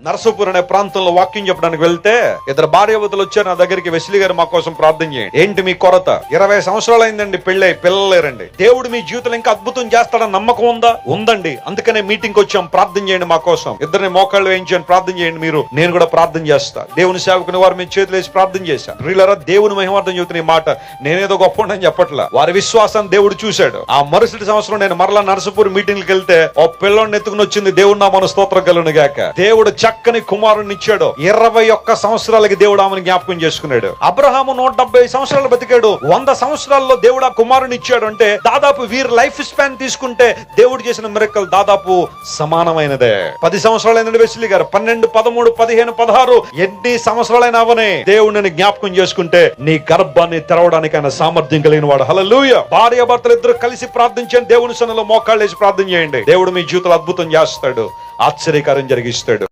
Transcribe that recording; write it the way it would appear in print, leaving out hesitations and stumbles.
నరసాపూర్ అనే ప్రాంతంలో వాక్యం చెప్పడానికి వెళ్తే ఇద్దరు భార్యావతులు వచ్చారు నా దగ్గరికి. వెస్లీ గారు మా కోసం ప్రార్థన చేయండి. ఏంటి మీ కొరత? 20 సంవత్సరాలు అయిందండి పెళ్ళై, పిల్లలు లేరండి. దేవుడు మీ జీవితంలో ఇంకా అద్భుతం చేస్తాడని నమ్మకం ఉందా? ఉందండి. అందుకనే మీటింగ్ వచ్చాం. ప్రార్థన చేయండి మా కోసం. ఇద్దరిని మోకాళ్ళు వేయించండి, ప్రార్థన చేయండి. మీరు నేను కూడా ప్రార్థన చేస్తా. దేవుని సేవకుని వారు మీ చేతులు వేసి ప్రార్థన చేశాను. ప్రియులారా, దేవుని మహిమార్థం చెబుతున్న ఈ మాట నేనేదో గొప్ప ఉండని చెప్పట్లా. వారి విశ్వాసాన్ని దేవుడు చూశాడు. ఆ మరుసటి సంవత్సరం నేను మరలా నరసాపూర్ మీటింగ్కి వెళ్తే ఓ పిల్లోడిని ఎత్తుకుని వచ్చింది. దేవుడు నామమున స్తోత్రం కలుగును గాక. దేవుడు చక్కని కుమారుని ఇచ్చాడు. 21 సంవత్సరాలకి దేవుడు ఆమెను జ్ఞాపకం చేసుకున్నాడు. అబ్రహాము 170 సంవత్సరాలు బతికాడు. 100 సంవత్సరాల్లో దేవుడు ఆ కుమారుని ఇచ్చాడు అంటే దాదాపు వీరి లైఫ్ స్పాన్ తీసుకుంటే దేవుడు చేసిన మిరకల్ దాదాపు సమానమైనదే. 10 సంవత్సరాలైన వెస్లీ గారు 12, 13, 15, 16 ఎన్ని సంవత్సరాలైనా అవనే దేవుడిని జ్ఞాపకం చేసుకుంటే నీ గర్భాన్ని తెరవడానికి ఆయన సామర్థ్యం కలిగిన వాడు. హల్లెలూయా. భార్య భర్తలు ఇద్దరు కలిసి ప్రార్థించండి. దేవుని సన్నిధిలో మోకాళ్ళేసి ప్రార్థన చేయండి. దేవుడు మీ జీవితంలో అద్భుతం చేస్తాడు, ఆశ్చర్యకార్యం జరిగిస్తాడు.